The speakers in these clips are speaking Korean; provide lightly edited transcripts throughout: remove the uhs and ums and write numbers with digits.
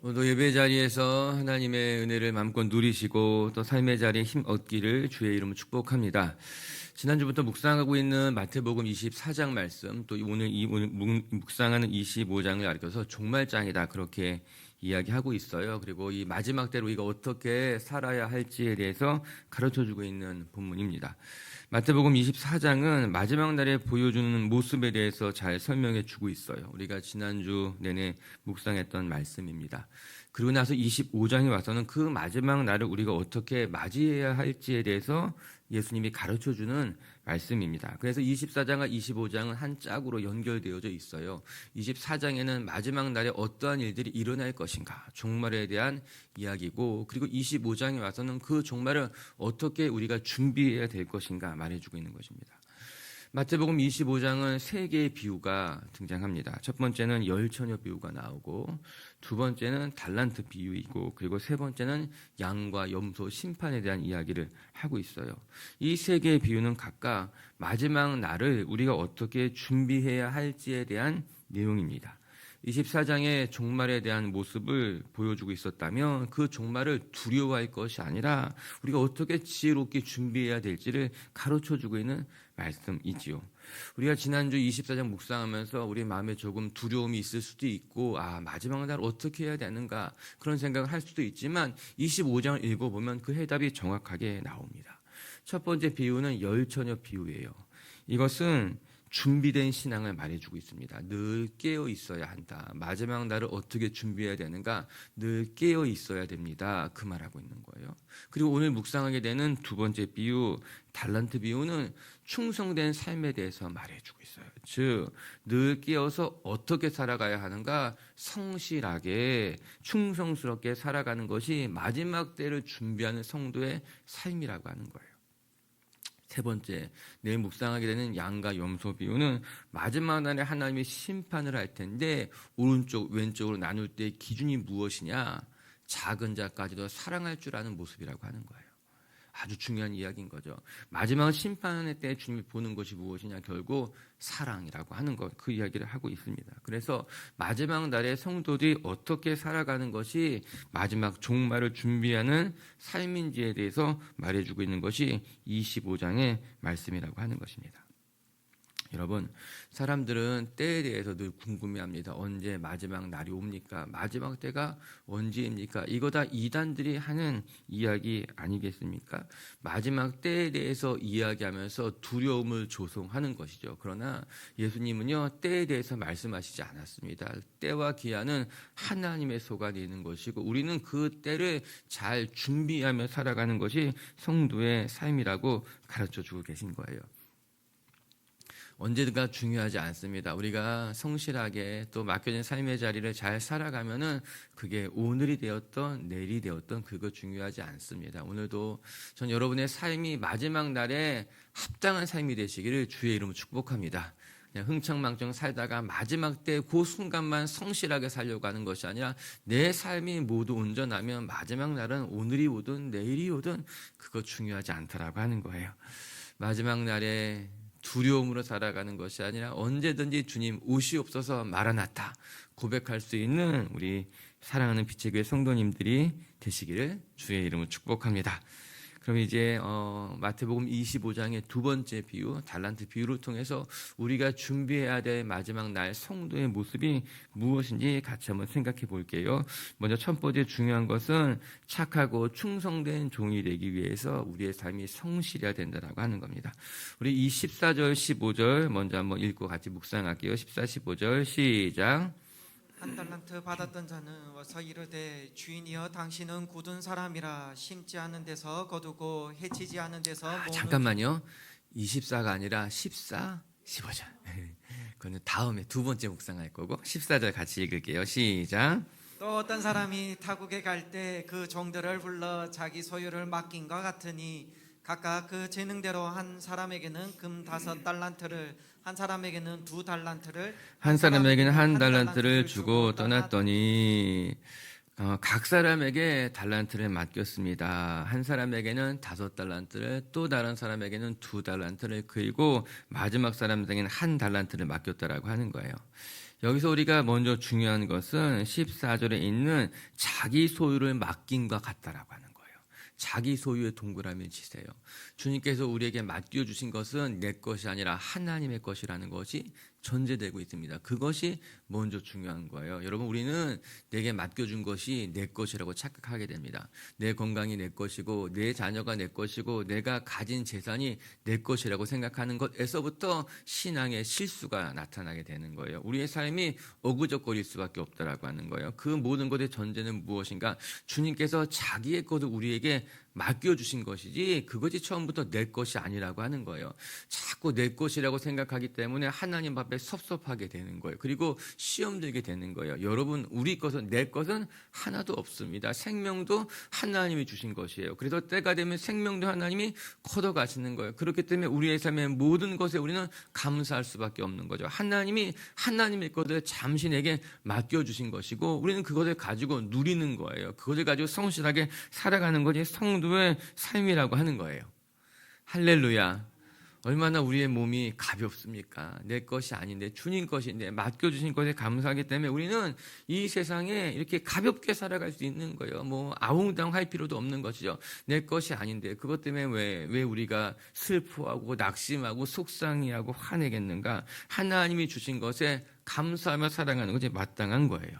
오늘 예배 자리에서 하나님의 은혜를 마음껏 누리시고 또 삶의 자리에 힘 얻기를 주의 이름으로 축복합니다. 지난주부터 묵상하고 있는 마태복음 24장 말씀, 또 오늘 묵상하는 25장을 가리켜서 종말장이다 그렇게 이야기하고 있어요. 그리고 이 마지막 때로 우리가 어떻게 살아야 할지에 대해서 가르쳐주고 있는 본문입니다. 마태복음 24장은 마지막 날에 보여주는 모습에 대해서 잘 설명해 주고 있어요. 우리가 지난주 내내 묵상했던 말씀입니다. 그리고 나서 25장에 와서는 그 마지막 날을 우리가 어떻게 맞이해야 할지에 대해서 예수님이 가르쳐주는 말씀입니다. 그래서 24장과 25장은 한 짝으로 연결되어져 있어요. 24장에는 마지막 날에 어떠한 일들이 일어날 것인가, 종말에 대한 이야기고, 그리고 25장에 와서는 그 종말을 어떻게 우리가 준비해야 될 것인가 말해주고 있는 것입니다. 마태복음 25장은 세 개의 비유가 등장합니다. 첫 번째는 열처녀 비유가 나오고, 두 번째는 달란트 비유이고, 그리고 세 번째는 양과 염소 심판에 대한 이야기를 하고 있어요. 이 세 개의 비유는 각각 마지막 날을 우리가 어떻게 준비해야 할지에 대한 내용입니다. 24장의 종말에 대한 모습을 보여주고 있었다면 그 종말을 두려워할 것이 아니라 우리가 어떻게 지혜롭게 준비해야 될지를 가르쳐주고 있는 말씀이지요. 우리가 지난주 24장 묵상하면서 우리 마음에 조금 두려움이 있을 수도 있고, 마지막 날 어떻게 해야 되는가 그런 생각을 할 수도 있지만 25장을 읽어보면 그 해답이 정확하게 나옵니다. 첫 번째 비유는 열처녀 비유예요. 이것은 준비된 신앙을 말해주고 있습니다. 늘 깨어 있어야 한다. 마지막 날을 어떻게 준비해야 되는가? 늘 깨어 있어야 됩니다. 그 말하고 있는 거예요. 그리고 오늘 묵상하게 되는 두 번째 비유, 달란트 비유는 충성된 삶에 대해서 말해주고 있어요. 즉, 늘 깨어서 어떻게 살아가야 하는가? 성실하게, 충성스럽게 살아가는 것이 마지막 때를 준비하는 성도의 삶이라고 하는 거예요. 세 번째, 내일 묵상하게 되는 양과 염소 비유는 마지막 날에 하나님이 심판을 할 텐데 오른쪽 왼쪽으로 나눌 때 기준이 무엇이냐? 작은 자까지도 사랑할 줄 아는 모습이라고 하는 거예요. 아주 중요한 이야기인 거죠. 마지막 심판의 때 주님이 보는 것이 무엇이냐? 결국 사랑이라고 하는 것, 그 이야기를 하고 있습니다. 그래서 마지막 날에 성도들이 어떻게 살아가는 것이 마지막 종말을 준비하는 삶인지에 대해서 말해주고 있는 것이 25장의 말씀이라고 하는 것입니다. 여러분, 사람들은 때에 대해서 늘 궁금해합니다. 언제 마지막 날이 옵니까? 마지막 때가 언제입니까? 이거 다 이단들이 하는 이야기 아니겠습니까? 마지막 때에 대해서 이야기하면서 두려움을 조성하는 것이죠. 그러나 예수님은요, 때에 대해서 말씀하시지 않았습니다. 때와 기한은 하나님의 소관이 있는 것이고 우리는 그 때를 잘 준비하며 살아가는 것이 성도의 삶이라고 가르쳐주고 계신 거예요. 언제가 중요하지 않습니다. 우리가 성실하게 또 맡겨진 삶의 자리를 잘 살아가면은 그게 오늘이 되었던 내일이 되었던 그거 중요하지 않습니다. 오늘도 전 여러분의 삶이 마지막 날에 합당한 삶이 되시기를 주의 이름으로 축복합니다. 그냥 흥청망청 살다가 마지막 때 그 순간만 성실하게 살려고 하는 것이 아니라 내 삶이 모두 온전하면 마지막 날은 오늘이 오든 내일이 오든 그거 중요하지 않더라고 하는 거예요. 마지막 날에 두려움으로 살아가는 것이 아니라 언제든지 주님 오시옵소서 마라나타 고백할 수 있는 우리 사랑하는 빛의 교회 성도님들이 되시기를 주의 이름으로 축복합니다. 그럼 이제 마태복음 25장의 두 번째 비유, 달란트 비유를 통해서 우리가 준비해야 될 마지막 날 성도의 모습이 무엇인지 같이 한번 생각해 볼게요. 먼저 첫 번째 중요한 것은 착하고 충성된 종이 되기 위해서 우리의 삶이 성실해야 된다고 하는 겁니다. 우리 이 14절, 15절 먼저 한번 읽고 같이 묵상할게요. 14, 15절 시작. 한 달란트 받았던 자는 와서 이르되 주인이여 당신은 굳은 사람이라 심지 않은 데서 거두고 해치지 않은 데서 모으는 잠깐만요. 24가 아니라 14, 15절. 그거는 다음에 두 번째 묵상할 거고 14절 같이 읽을게요. 시작. 또 어떤 사람이 타국에 갈 때 그 종들을 불러 자기 소유를 맡긴 것 같으니 각각 그 재능대로 한 사람에게는 금 5달란트를 한 사람에게는 2달란트를 한 사람에게는 한 달란트를 주고 떠났더니 각 사람에게 달란트를 맡겼습니다. 한 사람에게는 5달란트를, 또 다른 사람에게는 2달란트를, 그리고 마지막 사람에게는 1달란트를 맡겼다라고 하는 거예요. 여기서 우리가 먼저 중요한 것은 14절에 있는 자기 소유를 맡긴과 같다라고 하는 거예요. 자기 소유의 동그라미 치세요. 주님께서 우리에게 맡겨주신 것은 내 것이 아니라 하나님의 것이라는 것이 전제되고 있습니다. 그것이 먼저 중요한 거예요. 여러분, 우리는 내게 맡겨준 것이 내 것이라고 착각하게 됩니다. 내 건강이 내 것이고 내 자녀가 내 것이고 내가 가진 재산이 내 것이라고 생각하는 것에서부터 신앙의 실수가 나타나게 되는 거예요. 우리의 삶이 어그적거릴 수밖에 없다라고 하는 거예요. 그 모든 것의 전제는 무엇인가? 주님께서 자기의 것을 우리에게 맡겨주신 것이지 그것이 처음부터 내 것이 아니라고 하는 거예요. 자꾸 내 것이라고 생각하기 때문에 하나님 앞에 섭섭하게 되는 거예요. 그리고 시험 들게 되는 거예요. 여러분, 우리 것은, 내 것은 하나도 없습니다. 생명도 하나님이 주신 것이에요. 그래서 때가 되면 생명도 하나님이 걷어가시는 거예요. 그렇기 때문에 우리의 삶의 모든 것에 우리는 감사할 수밖에 없는 거죠. 하나님이 하나님의 것을 잠시 내게 맡겨주신 것이고 우리는 그것을 가지고 누리는 거예요. 그것을 가지고 성실하게 살아가는 것이 성도의 삶이라고 하는 거예요. 할렐루야. 얼마나 우리의 몸이 가볍습니까? 내 것이 아닌데 주님 것인데 맡겨주신 것에 감사하기 때문에 우리는 이 세상에 이렇게 가볍게 살아갈 수 있는 거예요. 뭐 아웅다웅할 필요도 없는 것이죠. 내 것이 아닌데 그것 때문에 왜 우리가 슬퍼하고 낙심하고 속상해하고 화내겠는가? 하나님이 주신 것에 감사하며 살아가는 것이 마땅한 거예요.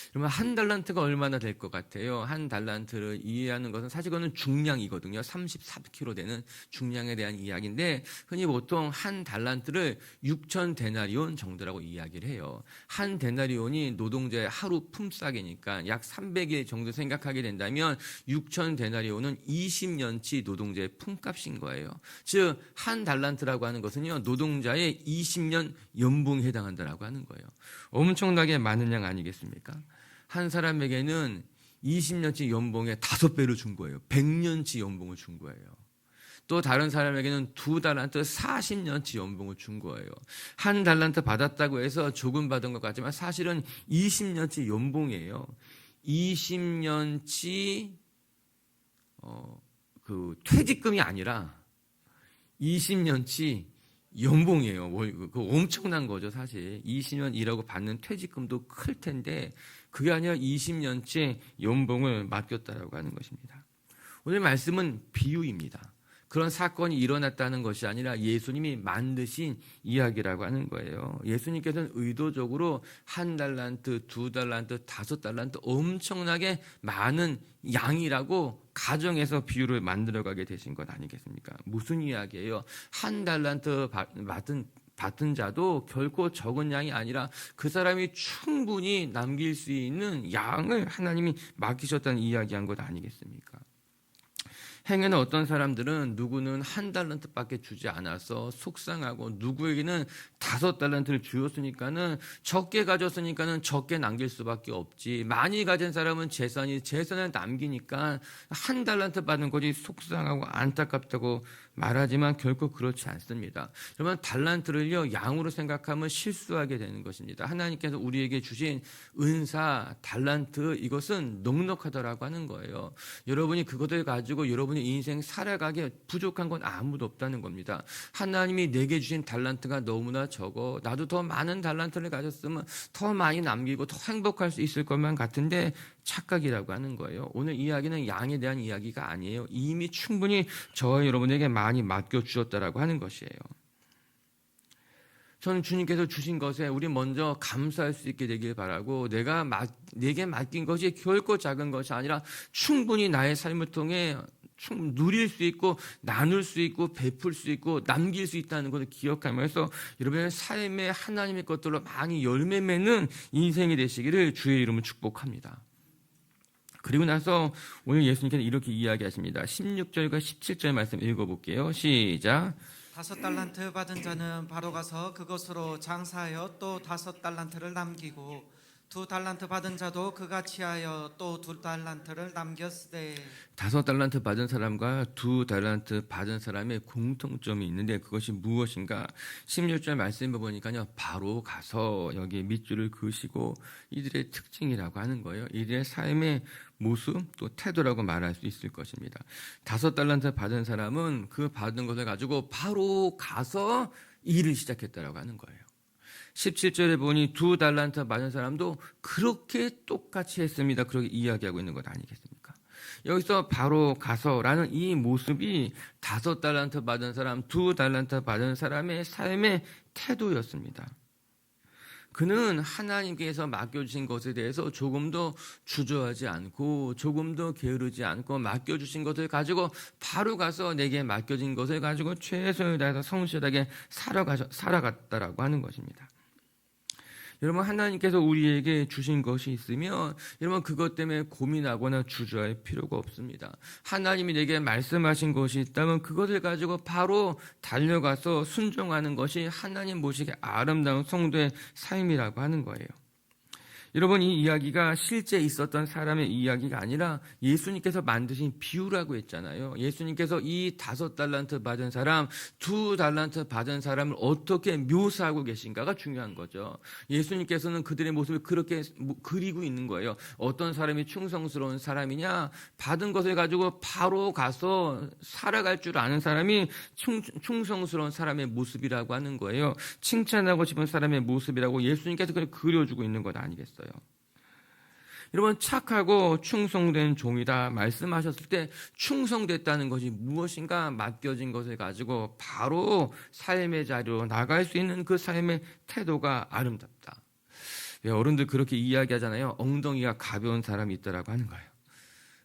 그러면 한 달란트가 얼마나 될 것 같아요? 한 달란트를 이해하는 것은 사실 그거는 중량이거든요. 34kg 되는 중량에 대한 이야기인데 흔히 보통 한 달란트를 6천 데나리온 정도라고 이야기를 해요. 한 데나리온이 노동자의 하루 품삯이니까 약 300일 정도 생각하게 된다면 6천 데나리온은 20년치 노동자의 품값인 거예요. 즉 한 달란트라고 하는 것은요, 노동자의 20년 연봉에 해당한다라고 하는 거예요. 엄청나게 많은 양 아니겠습니까? 한 사람에게는 20년치 연봉의 5배를 준 거예요. 100년치 연봉을 준 거예요. 또 다른 사람에게는 2달란트 40년치 연봉을 준 거예요. 한 달란트 받았다고 해서 조금 받은 것 같지만 사실은 20년치 연봉이에요. 20년치 그 퇴직금이 아니라 20년치 연봉이에요. 그 엄청난 거죠, 사실. 20년 일하고 받는 퇴직금도 클 텐데 그게 아니라 20년째 연봉을 맡겼다라고 하는 것입니다. 오늘 말씀은 비유입니다. 그런 사건이 일어났다는 것이 아니라 예수님이 만드신 이야기라고 하는 거예요. 예수님께서는 의도적으로 1달란트, 2달란트, 5달란트 엄청나게 많은 양이라고 가정에서 비유를 만들어가게 되신 것 아니겠습니까? 무슨 이야기예요? 1달란트 받은 자도 결코 적은 양이 아니라 그 사람이 충분히 남길 수 있는 양을 하나님이 맡기셨다는 이야기한 것 아니겠습니까? 행에는 어떤 사람들은 누구는 1달란트밖에 주지 않아서 속상하고 누구에게는 5달란트를 주었으니까는 적게 가졌으니까는 적게 남길 수밖에 없지. 많이 가진 사람은 재산을 남기니까 1달란트 받는 것이 속상하고 안타깝다고 말하지만 결코 그렇지 않습니다. 여러분, 달란트를요 양으로 생각하면 실수하게 되는 것입니다. 하나님께서 우리에게 주신 은사, 달란트, 이것은 넉넉하다라고 하는 거예요. 여러분이 그것을 가지고 여러분의 인생 살아가기에 부족한 건 아무도 없다는 겁니다. 하나님이 내게 주신 달란트가 너무나 적어. 나도 더 많은 달란트를 가졌으면 더 많이 남기고 더 행복할 수 있을 것만 같은데 착각이라고 하는 거예요. 오늘 이야기는 양에 대한 이야기가 아니에요. 이미 충분히 저와 여러분에게 많이 맡겨주셨다라고 하는 것이에요. 저는 주님께서 주신 것에 우리 먼저 감사할 수 있게 되길 바라고, 내게 맡긴 것이 결코 작은 것이 아니라 충분히 나의 삶을 통해 누릴 수 있고 나눌 수 있고 베풀 수 있고 남길 수 있다는 것을 기억하면서 여러분의 삶에 하나님의 것들로 많이 열매 맺는 인생이 되시기를 주의 이름으로 축복합니다. 그리고 나서 오늘 예수님께서 이렇게 이야기하십니다. 16절과 17절 말씀 읽어볼게요. 시작. 5달란트 받은 자는 바로 가서 그것으로 장사하여 또 5달란트를 남기고 2달란트 받은 자도 그같이 하여 또 2달란트를 남겼으되. 5달란트 받은 사람과 2달란트 받은 사람의 공통점이 있는데 그것이 무엇인가? 16절 말씀해 보니까요, 바로 가서 여기 밑줄을 그으시고 이들의 특징이라고 하는 거예요. 이들의 삶의 모습 또 태도라고 말할 수 있을 것입니다. 5달란트 받은 사람은 그 받은 것을 가지고 바로 가서 일을 시작했다라고 하는 거예요. 17절에 보니 2달란트 받은 사람도 그렇게 똑같이 했습니다. 그렇게 이야기하고 있는 것 아니겠습니까? 여기서 바로 가서라는 이 모습이 5달란트 받은 사람, 2달란트 받은 사람의 삶의 태도였습니다. 그는 하나님께서 맡겨주신 것에 대해서 조금도 주저하지 않고 조금도 게으르지 않고 맡겨주신 것을 가지고 바로 가서 내게 맡겨진 것을 가지고 최선을 다해서 성실하게 살아갔다라고 하는 것입니다. 여러분, 하나님께서 우리에게 주신 것이 있으면 여러분 그것 때문에 고민하거나 주저할 필요가 없습니다. 하나님이 내게 말씀하신 것이 있다면 그것을 가지고 바로 달려가서 순종하는 것이 하나님 보시기에 아름다운 성도의 삶이라고 하는 거예요. 여러분, 이 이야기가 실제 있었던 사람의 이야기가 아니라 예수님께서 만드신 비유라고 했잖아요. 예수님께서 이 5달란트 받은 사람, 2달란트 받은 사람을 어떻게 묘사하고 계신가가 중요한 거죠. 예수님께서는 그들의 모습을 그렇게 그리고 있는 거예요. 어떤 사람이 충성스러운 사람이냐? 받은 것을 가지고 바로 가서 살아갈 줄 아는 사람이 충성스러운 사람의 모습이라고 하는 거예요. 칭찬하고 싶은 사람의 모습이라고 예수님께서 그걸 그려주고 있는 것 아니겠어요? 여러분, 착하고 충성된 종이다 말씀하셨을 때 충성됐다는 것이 무엇인가 맡겨진 것을 가지고 바로 삶의 자리로 나갈 수 있는 그 삶의 태도가 아름답다. 어른들 그렇게 이야기하잖아요. 엉덩이가 가벼운 사람이 있더라고 하는 거예요.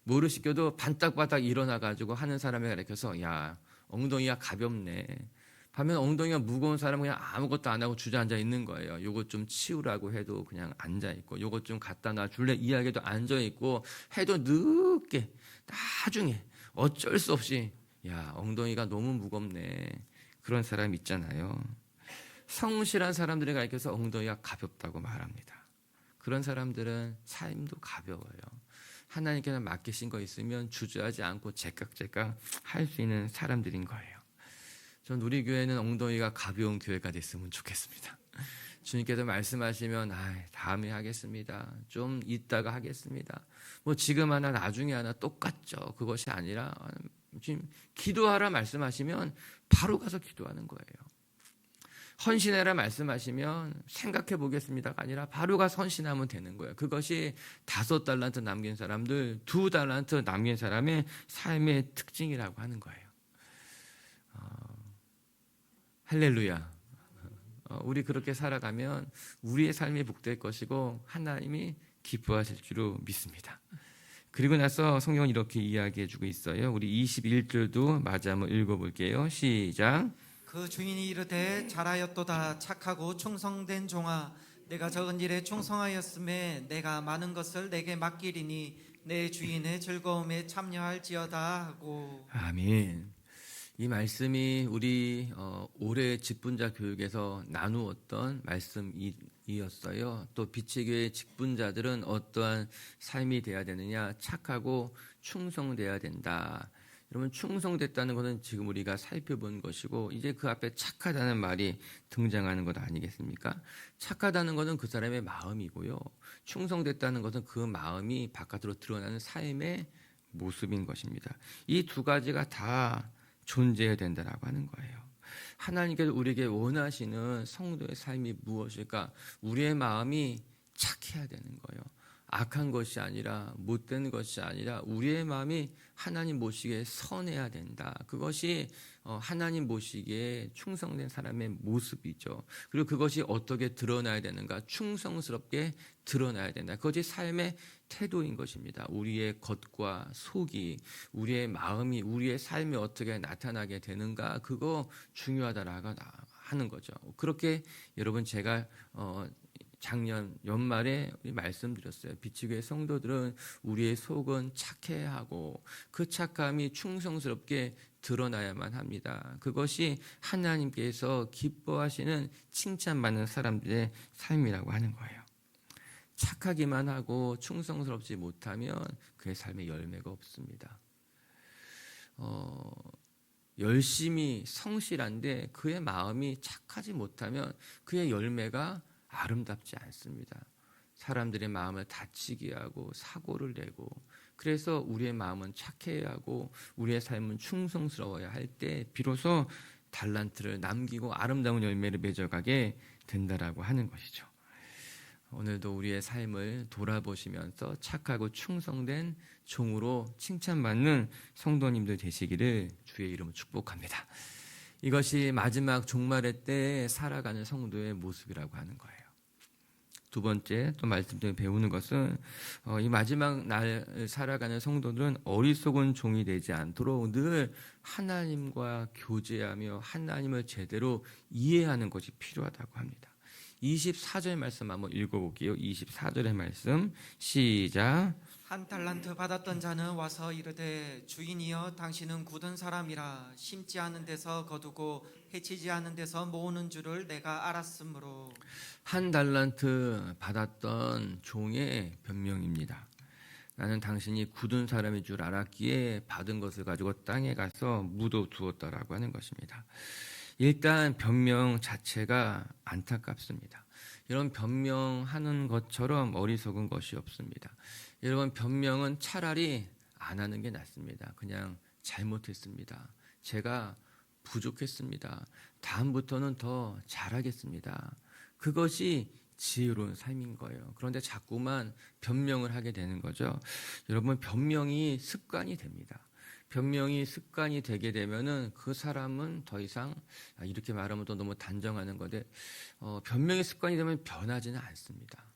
뭐를 시켜도 반딱반딱 일어나가지고 하는 사람에 가르쳐서 야, 엉덩이가 가볍네. 하면 엉덩이가 무거운 사람은 그냥 아무것도 안 하고 주저앉아 있는 거예요. 요것 좀 치우라고 해도 그냥 앉아 있고, 요것 좀 갖다 놔 줄래 이야기도 앉아 있고, 해도 늦게 나중에 어쩔 수 없이 야, 엉덩이가 너무 무겁네. 그런 사람 있잖아요. 성실한 사람들에 가르쳐서 엉덩이가 가볍다고 말합니다. 그런 사람들은 삶도 가벼워요. 하나님께서 맡기신 거 있으면 주저하지 않고 제깍제깍 할 수 있는 사람들인 거예요. 전 우리 교회는 엉덩이가 가벼운 교회가 됐으면 좋겠습니다. 주님께서 말씀하시면 다음에 하겠습니다. 좀 이따가 하겠습니다. 뭐 지금 하나 나중에 하나 똑같죠. 그것이 아니라 지금 기도하라 말씀하시면 바로 가서 기도하는 거예요. 헌신해라 말씀하시면 생각해 보겠습니다가 아니라 바로 가서 헌신하면 되는 거예요. 그것이 5달란트 남긴 사람들, 2달란트 남긴 사람의 삶의 특징이라고 하는 거예요. 할렐루야. 우리 그렇게 살아가면 우리의 삶이 복될 것이고 하나님이 기뻐하실 줄로 믿습니다. 그리고 나서 성경은 이렇게 이야기해주고 있어요. 우리 21절도 마저 한번 읽어볼게요. 시작. 그 주인이 이르되 잘하였도다 착하고 충성된 종아 내가 적은 일에 충성하였음에 내가 많은 것을 내게 맡기리니 내 주인의 즐거움에 참여할지어다 하고. 아멘. 이 말씀이 우리 올해 직분자 교육에서 나누었던 말씀이었어요. 또 빛의 교회 직분자들은 어떠한 삶이 돼야 되느냐? 착하고 충성돼야 된다. 여러분, 충성됐다는 것은 지금 우리가 살펴본 것이고 이제 그 앞에 착하다는 말이 등장하는 것 아니겠습니까? 착하다는 것은 그 사람의 마음이고요. 충성됐다는 것은 그 마음이 바깥으로 드러나는 삶의 모습인 것입니다. 이 두 가지가 다 존재해야 된다라고 하는 거예요. 하나님께서 우리에게 원하시는 성도의 삶이 무엇일까? 우리의 마음이 착해야 되는 거예요. 악한 것이 아니라 못된 것이 아니라 우리의 마음이 하나님 보시기에 선해야 된다. 그것이 하나님 보시기에 충성된 사람의 모습이죠. 그리고 그것이 어떻게 드러나야 되는가? 충성스럽게 드러나야 된다. 그것이 삶의 태도인 것입니다. 우리의 겉과 속이, 우리의 마음이, 우리의 삶이 어떻게 나타나게 되는가? 그거 중요하다라고 하는 거죠. 그렇게 여러분 제가 작년 연말에 말씀드렸어요. 빛의 교회 성도들은 우리의 속은 착해야 하고 그 착함이 충성스럽게 드러나야만 합니다. 그것이 하나님께서 기뻐하시는 칭찬받는 사람들의 삶이라고 하는 거예요. 착하기만 하고 충성스럽지 못하면 그의 삶에 열매가 없습니다. 열심히 성실한데 그의 마음이 착하지 못하면 그의 열매가 아름답지 않습니다. 사람들의 마음을 다치게 하고 사고를 내고, 그래서 우리의 마음은 착해야 하고 우리의 삶은 충성스러워야 할 때 비로소 달란트를 남기고 아름다운 열매를 맺어가게 된다라고 하는 것이죠. 오늘도 우리의 삶을 돌아보시면서 착하고 충성된 종으로 칭찬받는 성도님들 되시기를 주의 이름으로 축복합니다. 이것이 마지막 종말의 때에 살아가는 성도의 모습이라고 하는 거예요. 두 번째 또 말씀드린 배우는 것은 이 마지막 날 살아가는 성도들은 어리석은 종이 되지 않도록 늘 하나님과 교제하며 하나님을 제대로 이해하는 것이 필요하다고 합니다. 24절 말씀 한번 읽어볼게요. 24절의 말씀 시작. 한 달란트 받았던 자는 와서 이르되 주인이여 당신은 굳은 사람이라 심지 않은 데서 거두고 해치지 않은 데서 모으는 줄을 내가 알았으므로. 한 달란트 받았던 종의 변명입니다. 나는 당신이 굳은 사람인 줄 알았기에 받은 것을 가지고 땅에 가서 묻어두었다라고 하는 것입니다. 일단 변명 자체가 안타깝습니다. 이런 변명하는 것처럼 어리석은 것이 없습니다. 여러분, 변명은 차라리 안 하는 게 낫습니다. 그냥 잘못했습니다. 제가 부족했습니다. 다음부터는 더 잘하겠습니다. 그것이 지혜로운 삶인 거예요. 그런데 자꾸만 변명을 하게 되는 거죠. 여러분, 변명이 습관이 됩니다. 변명이 습관이 되게 되면은 그 사람은 더 이상 이렇게 말하면 또 너무 단정하는 건데 변명이 습관이 되면 변하지는 않습니다.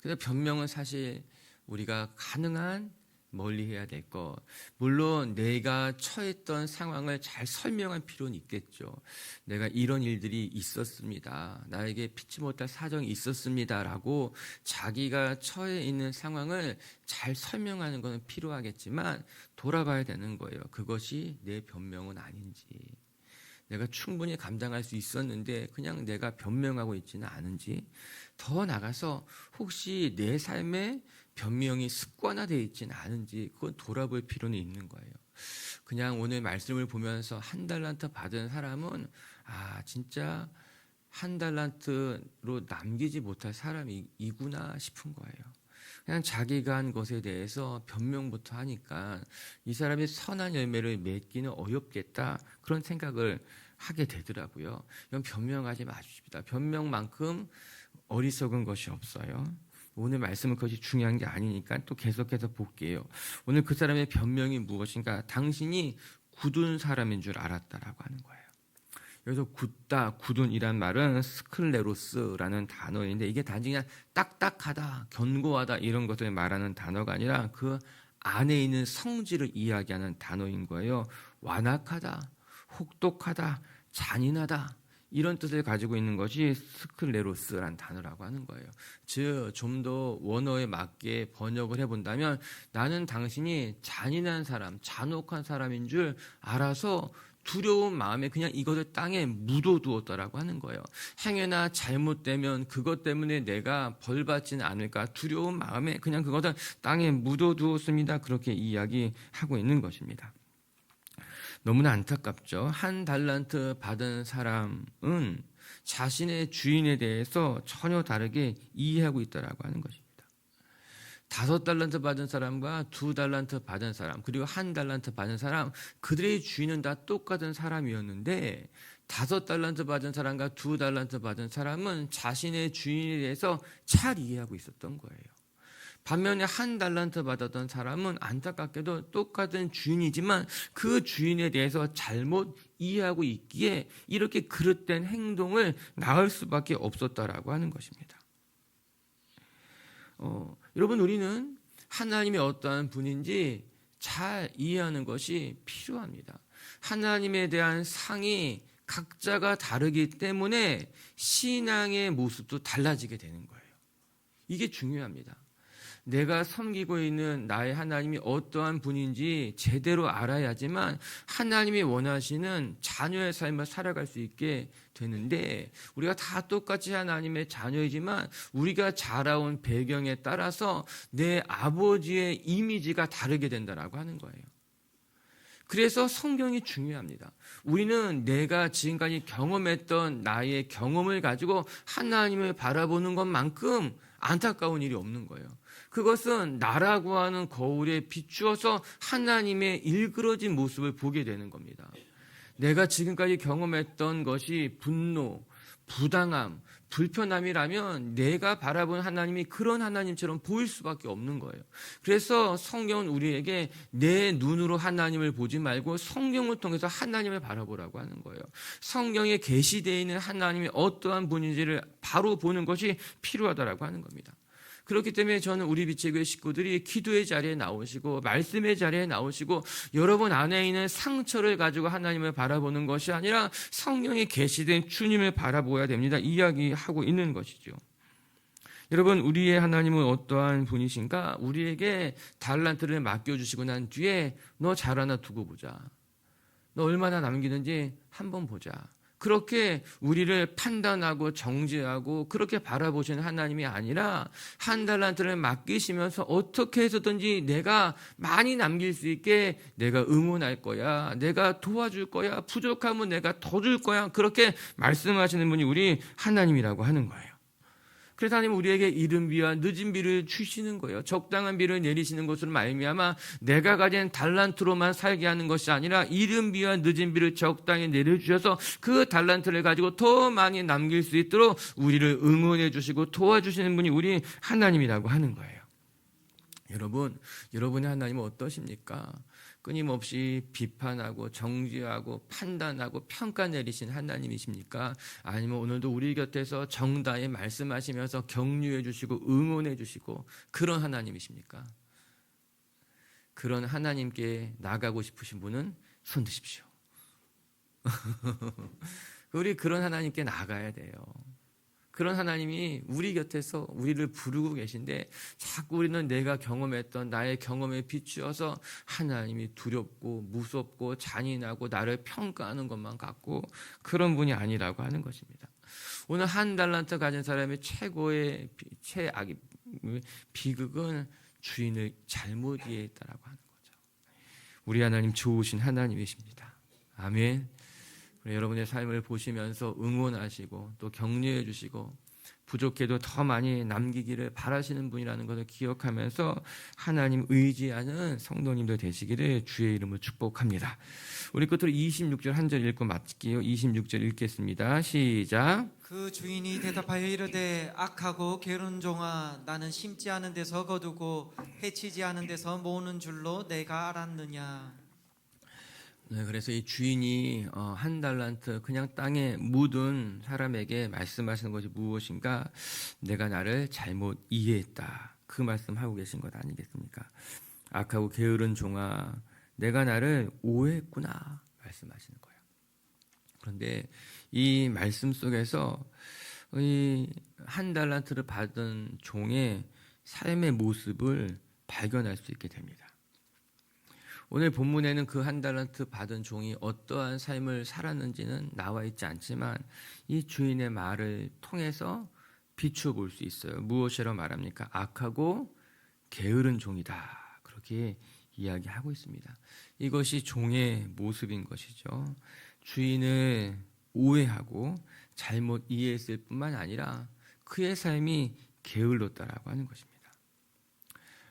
그래서 변명은 사실 우리가 가능한 멀리 해야 될 것. 물론 내가 처했던 상황을 잘 설명할 필요는 있겠죠. 내가 이런 일들이 있었습니다. 나에게 피치 못할 사정이 있었습니다라고 자기가 처해 있는 상황을 잘 설명하는 것은 필요하겠지만 돌아봐야 되는 거예요. 그것이 내 변명은 아닌지. 내가 충분히 감당할 수 있었는데 그냥 내가 변명하고 있지는 않은지. 더 나가서 혹시 내 삶에 변명이 습관화되어 있지는 않은지 그건 돌아볼 필요는 있는 거예요. 그냥 오늘 말씀을 보면서 한 달란트 받은 사람은 진짜 한 달란트로 남기지 못할 사람이구나 싶은 거예요. 그냥 자기가 한 것에 대해서 변명부터 하니까 이 사람이 선한 열매를 맺기는 어렵겠다 그런 생각을 하게 되더라고요. 이건 변명하지 마십시다. 변명만큼 어리석은 것이 없어요. 오늘 말씀은 그것이 중요한 게 아니니까 또 계속해서 볼게요. 오늘 그 사람의 변명이 무엇인가? 당신이 굳은 사람인 줄 알았다라고 하는 거예요. 여기서 굳다, 굳은이란 말은 스클레로스라는 단어인데 이게 단지 그냥 딱딱하다, 견고하다 이런 것을 말하는 단어가 아니라 그 안에 있는 성질을 이야기하는 단어인 거예요. 완악하다, 혹독하다, 잔인하다 이런 뜻을 가지고 있는 것이 스클레로스라는 단어라고 하는 거예요. 즉, 좀 더 원어에 맞게 번역을 해본다면 나는 당신이 잔인한 사람, 잔혹한 사람인 줄 알아서 두려운 마음에 그냥 이것을 땅에 묻어두었다라고 하는 거예요. 행여나 잘못되면 그것 때문에 내가 벌받지는 않을까 두려운 마음에 그냥 그것을 땅에 묻어두었습니다. 그렇게 이야기하고 있는 것입니다. 너무나 안타깝죠. 한 달란트 받은 사람은 자신의 주인에 대해서 전혀 다르게 이해하고 있다라고 하는 것입니다. 5달란트 받은 사람과 2달란트 받은 사람 그리고 1달란트 받은 사람 그들의 주인은 다 똑같은 사람이었는데 5달란트 받은 사람과 2달란트 받은 사람은 자신의 주인에 대해서 잘 이해하고 있었던 거예요. 반면에 1달란트 받았던 사람은 안타깝게도 똑같은 주인이지만 그 주인에 대해서 잘못 이해하고 있기에 이렇게 그릇된 행동을 낳을 수밖에 없었다라고 하는 것입니다. 여러분, 우리는 하나님이 어떠한 분인지 잘 이해하는 것이 필요합니다. 하나님에 대한 상이 각자가 다르기 때문에 신앙의 모습도 달라지게 되는 거예요. 이게 중요합니다. 내가 섬기고 있는 나의 하나님이 어떠한 분인지 제대로 알아야지만 하나님이 원하시는 자녀의 삶을 살아갈 수 있게 되는데 우리가 다 똑같이 하나님의 자녀이지만 우리가 자라온 배경에 따라서 내 아버지의 이미지가 다르게 된다라고 하는 거예요. 그래서 성경이 중요합니다. 우리는 내가 지금까지 경험했던 나의 경험을 가지고 하나님을 바라보는 것만큼 안타까운 일이 없는 거예요. 그것은 나라고 하는 거울에 비추어서 하나님의 일그러진 모습을 보게 되는 겁니다. 내가 지금까지 경험했던 것이 분노, 부당함, 불편함이라면 내가 바라본 하나님이 그런 하나님처럼 보일 수밖에 없는 거예요. 그래서 성경은 우리에게 내 눈으로 하나님을 보지 말고 성경을 통해서 하나님을 바라보라고 하는 거예요. 성경에 계시되어 있는 하나님이 어떠한 분인지를 바로 보는 것이 필요하다라고 하는 겁니다. 그렇기 때문에 저는 우리 빛의 교회 식구들이 기도의 자리에 나오시고 말씀의 자리에 나오시고 여러분 안에 있는 상처를 가지고 하나님을 바라보는 것이 아니라 성경에 계시된 주님을 바라보아야 됩니다. 이야기하고 있는 것이죠. 여러분, 우리의 하나님은 어떠한 분이신가? 우리에게 달란트를 맡겨주시고 난 뒤에 너 잘 하나 두고 보자. 너 얼마나 남기는지 한번 보자. 그렇게 우리를 판단하고 정죄하고 그렇게 바라보시는 하나님이 아니라 한 달란트를 맡기시면서 어떻게 해서든지 내가 많이 남길 수 있게 내가 응원할 거야, 내가 도와줄 거야, 부족하면 내가 더 줄 거야, 그렇게 말씀하시는 분이 우리 하나님이라고 하는 거예요. 그래서 하나님은 우리에게 이른 비와 늦은 비를 주시는 거예요. 적당한 비를 내리시는 것으로 말미암아 내가 가진 달란트로만 살게 하는 것이 아니라 이른 비와 늦은 비를 적당히 내려주셔서 그 달란트를 가지고 더 많이 남길 수 있도록 우리를 응원해 주시고 도와주시는 분이 우리 하나님이라고 하는 거예요. 여러분, 여러분의 하나님은 어떠십니까? 끊임없이 비판하고 정죄하고 판단하고 평가 내리신 하나님이십니까? 아니면 오늘도 우리 곁에서 정다히 말씀하시면서 격려해 주시고 응원해 주시고 그런 하나님이십니까? 그런 하나님께 나가고 싶으신 분은 손 드십시오. 우리 그런 하나님께 나가야 돼요. 그런 하나님이 우리 곁에서 우리를 부르고 계신데 자꾸 우리는 내가 경험했던 나의 경험에 비추어서 하나님이 두렵고 무섭고 잔인하고 나를 평가하는 것만 같고 그런 분이 아니라고 하는 것입니다. 오늘 한 달란트 가진 사람의 최고의 최악의 비극은 주인을 잘못 이해했다라고 하는 거죠. 우리 하나님 좋으신 하나님이십니다. 아멘. 여러분의 삶을 보시면서 응원하시고 또 격려해 주시고 부족해도 더 많이 남기기를 바라시는 분이라는 것을 기억하면서 하나님 의지하는 성도님들 되시기를 주의 이름으로 축복합니다. 우리 끝으로 26절 한 절 읽고 마칠게요. 26절 읽겠습니다. 시작. 그 주인이 대답하여 이르되 악하고 게으른 종아, 나는 심지 않은 데서 거두고 해치지 않은 데서 모으는 줄로 내가 알았느냐. 네, 그래서 이 주인이 한 달란트 그냥 땅에 묻은 사람에게 말씀하시는 것이 무엇인가? 내가 나를 잘못 이해했다. 그 말씀하고 계신 것 아니겠습니까? 악하고 게으른 종아, 내가 나를 오해했구나 말씀하시는 거예요. 그런데 이 말씀 속에서 이 한 달란트를 받은 종의 삶의 모습을 발견할 수 있게 됩니다. 오늘 본문에는 그 한 달란트 받은 종이 어떠한 삶을 살았는지는 나와 있지 않지만 이 주인의 말을 통해서 비추어 볼 수 있어요. 무엇이라고 말합니까? 악하고 게으른 종이다. 그렇게 이야기하고 있습니다. 이것이 종의 모습인 것이죠. 주인을 오해하고 잘못 이해했을 뿐만 아니라 그의 삶이 게을렀다라고 하는 것입니다.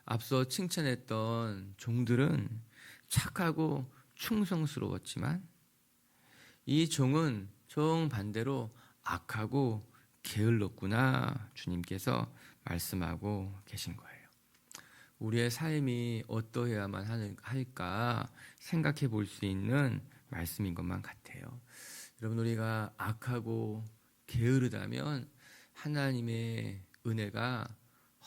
앞서 칭찬했던 종들은 착하고 충성스러웠지만 이 종은 정반대로 악하고 게을렀구나 주님께서 말씀하고 계신 거예요. 우리의 삶이 어떠해야만 할까 생각해 볼 수 있는 말씀인 것만 같아요. 여러분, 우리가 악하고 게으르다면 하나님의 은혜가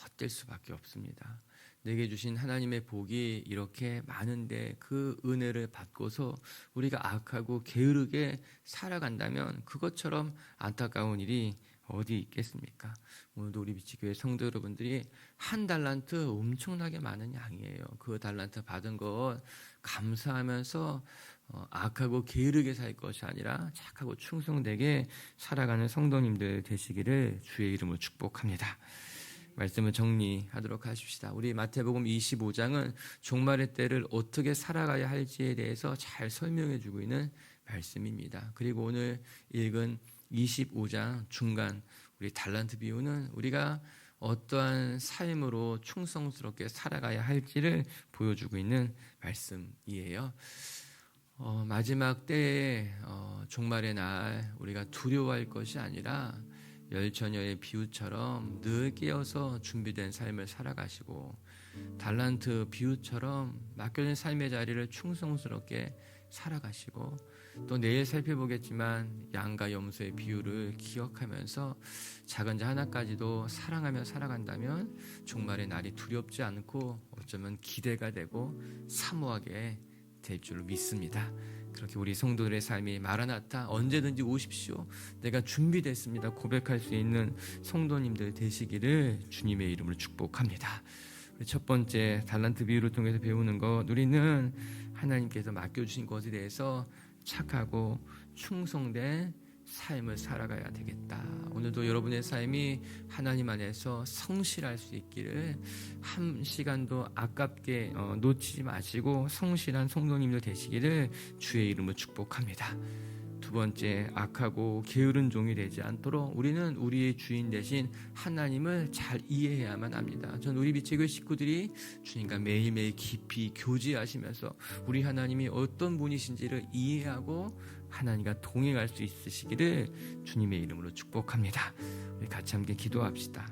헛될 수밖에 없습니다. 내게 주신 하나님의 복이 이렇게 많은데 그 은혜를 받고서 우리가 악하고 게으르게 살아간다면 그것처럼 안타까운 일이 어디 있겠습니까? 오늘도 우리 빛의교회 성도 여러분들이 한 달란트 엄청나게 많은 양이에요. 그 달란트 받은 것 감사하면서 악하고 게으르게 살 것이 아니라 착하고 충성되게 살아가는 성도님들 되시기를 주의 이름으로 축복합니다. 말씀을 정리하도록 하십시다. 우리 마태복음 25장은 종말의 때를 어떻게 살아가야 할지에 대해서 잘 설명해 주고 있는 말씀입니다. 그리고 오늘 읽은 25장 중간 우리 달란트 비유는 우리가 어떠한 삶으로 충성스럽게 살아가야 할지를 보여주고 있는 말씀이에요. 마지막 때에 종말의 날 우리가 두려워할 것이 아니라 열처녀의 비유처럼 늘 깨어서 준비된 삶을 살아가시고 달란트 비유처럼 맡겨진 삶의 자리를 충성스럽게 살아가시고 또 내일 살펴보겠지만 양과 염소의 비유를 기억하면서 작은 자 하나까지도 사랑하며 살아간다면 종말의 날이 두렵지 않고 어쩌면 기대가 되고 사모하게 될 줄로 믿습니다. 그렇게 우리 성도들의 삶이 마라나타 언제든지 오십시오, 내가 준비됐습니다 고백할 수 있는 성도님들 되시기를 주님의 이름으로 축복합니다. 첫 번째 달란트 비유를 통해서 배우는 것, 우리는 하나님께서 맡겨주신 것에 대해서 착하고 충성된 삶을 살아가야 되겠다. 오늘도 여러분의 삶이 하나님 안에서 성실할 수 있기를 한 시간도 아깝게 놓치지 마시고 성실한 성도님들 되시기를 주의 이름으로 축복합니다. 두 번째, 악하고 게으른 종이 되지 않도록 우리는 우리의 주인 대신 하나님을 잘 이해해야만 합니다. 전 우리 빛의 식구들이 주님과 매일매일 깊이 교제하시면서 우리 하나님이 어떤 분이신지를 이해하고 하나님과 동행할 수 있으시기를 주님의 이름으로 축복합니다. 우리 같이 함께 기도합시다.